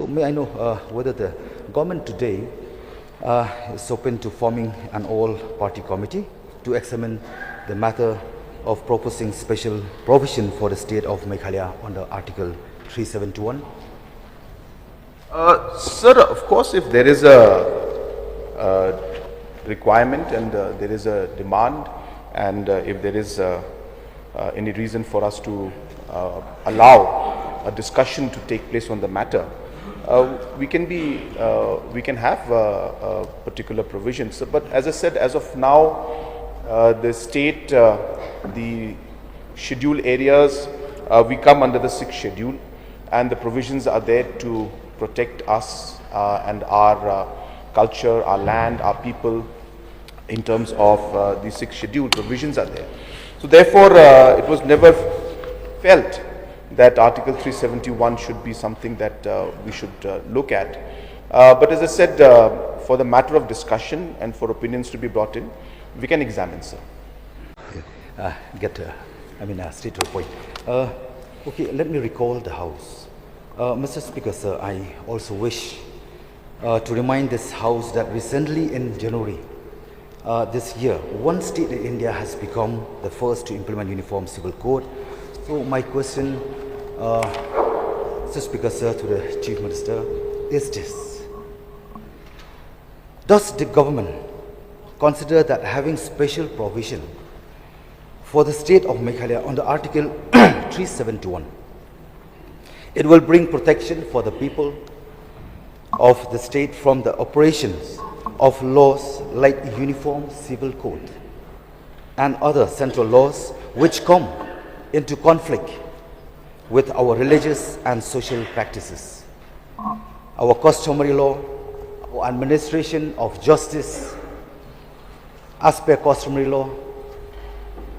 So may I know whether the government today is open to forming an all-party committee to examine the matter of proposing special provision for the state of Meghalaya under Article 371? Sir, of course, if there is a requirement and there is a demand, and if there is any reason for us to allow a discussion to take place on the matter, we can have particular provisions. But as I said, as of now, the state, the schedule areas, we come under the 6th schedule, and the provisions are there to protect us and our culture, our land, our people in terms of the 6th schedule. Provisions are there. So therefore, it was never felt that Article 371 should be something that we should look at. But as I said, for the matter of discussion and for opinions to be brought in, we can examine, sir. Straight to the point. Okay, let me recall the House. Mr. Speaker, sir, I also wish to remind this House that recently in January this year, one state in India has become the first to implement Uniform Civil Code. So my question, Mr. Speaker, sir, to the Chief Minister is this: does the government consider that having special provision for the state of Meghalaya under Article 371, it will bring protection for the people of the state from the operations of laws like Uniform Civil Code and other central laws which come into conflict with our religious and social practices, our customary law, our administration of justice as per customary law,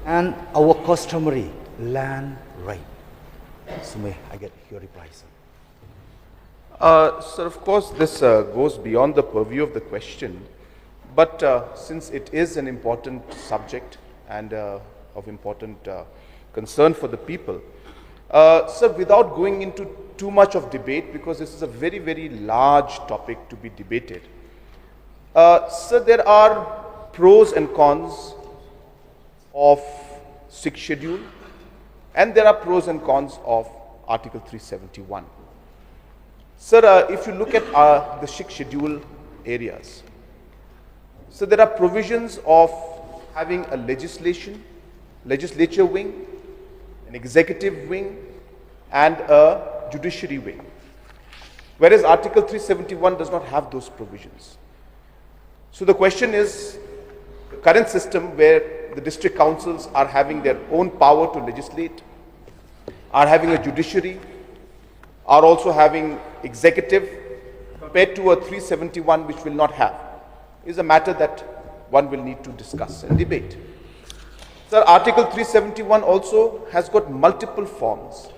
and our customary land right? So may I get your reply, sir? Sir, of course, this goes beyond the purview of the question, but since it is an important subject and of important concern for the people, sir, without going into too much of debate, because this is a very, very large topic to be debated, sir, there are pros and cons of 6th schedule, and there are pros and cons of Article 371. Sir, if you look at the 6th schedule areas, so there are provisions of having a legislature wing, an executive wing, and a judiciary wing, whereas Article 371 does not have those provisions. So the question is, the current system where the district councils are having their own power to legislate, are having a judiciary, are also having executive, compared to a 371 which will not have, is a matter that one will need to discuss and debate. Sir, Article 371 also has got multiple forms.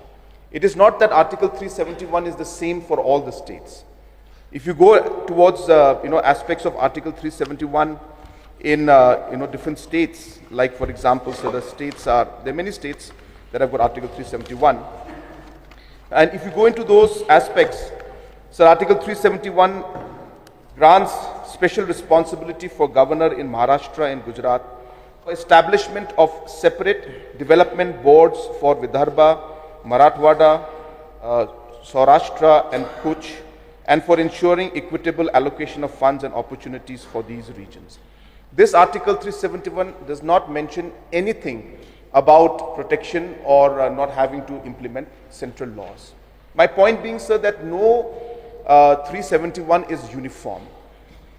It is not that Article 371 is the same for all the states. If you go towards aspects of Article 371 in different states, like for example, so there are many states that have got Article 371, and if you go into those aspects, so Article 371 grants special responsibility for governor in Maharashtra and Gujarat for establishment of separate development boards for Vidarbha, Marathwada, Saurashtra and Kutch, and for ensuring equitable allocation of funds and opportunities for these regions. This Article 371 does not mention anything about protection or not having to implement central laws. My point being, sir, that no 371 is uniform.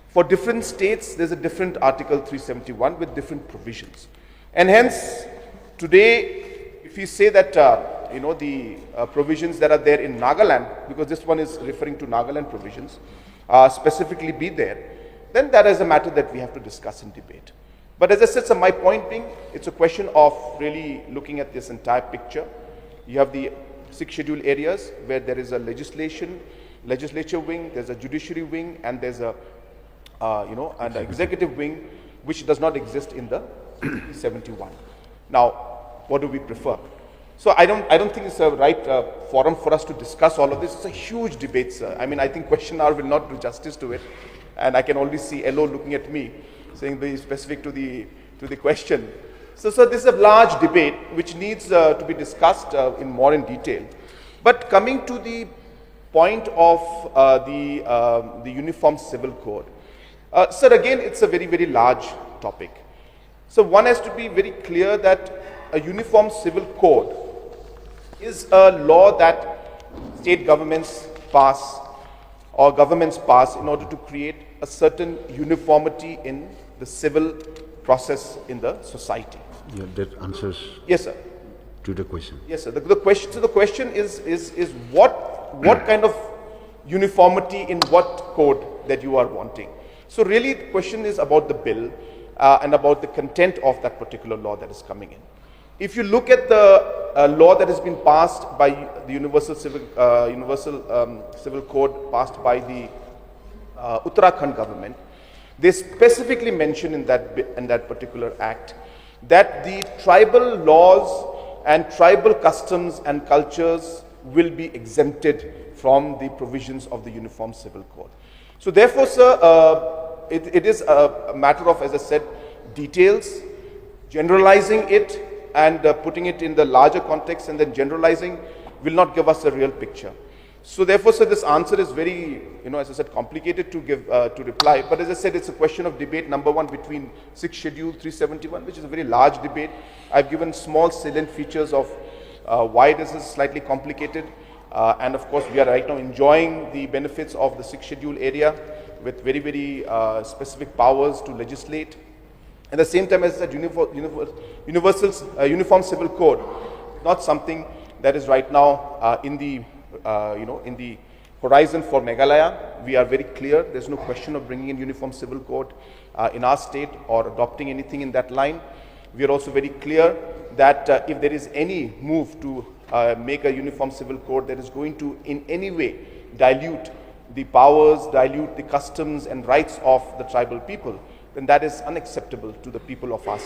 For different states, there's a different Article 371 with different provisions. And hence, today, if we say that, the provisions that are there in Nagaland, because this one is referring to Nagaland provisions, specifically be there, then that is a matter that we have to discuss and debate. But as I said, so my point being, it's a question of really looking at this entire picture. You have the 6 schedule areas where there is a legislature wing, there's a judiciary wing, and there's a an executive wing, which does not exist in the 71. Now, what do we prefer? So I don't think it's a right forum for us to discuss all of this. It's a huge debate, sir. I mean, I think question hour will not do justice to it. And I can already see Elo looking at me, saying very specific to the question. So this is a large debate which needs to be discussed more in detail. But coming to the point of the Uniform Civil Code, sir, again, it's a very, very large topic. So one has to be very clear that a Uniform Civil Code is a law that state governments pass or governments pass in order to create a certain uniformity in the civil process in the society. Yeah, that answers Yes, sir. to the question. Yes, sir. The question is what kind of uniformity in what code that you are wanting. So really the question is about the bill and about the content of that particular law that is coming in. If you look at the law that has been passed by the Universal Civil Code passed by the Uttarakhand government, they specifically mention in that particular act that the tribal laws and tribal customs and cultures will be exempted from the provisions of the Uniform Civil Code. So therefore, sir, it is a matter of, as I said, details, generalizing it and putting it in the larger context, and then generalizing will not give us a real picture. So therefore, sir, this answer is very, as I said, complicated to give, to reply. But as I said, it's a question of debate, number one, between 6th Schedule 371, which is a very large debate. I've given small salient features of why this is slightly complicated. And of course, we are right now enjoying the benefits of the 6th Schedule area with very, very specific powers to legislate. At the same time, as I said, Uniform Civil Code, not something that is right now in the in the horizon for Meghalaya. We are very clear. There's no question of bringing in Uniform Civil Code in our state or adopting anything in that line. We are also very clear that if there is any move to make a Uniform Civil Code that is going to in any way dilute the powers, dilute the customs and rights of the tribal people, then that is unacceptable to the people of our state.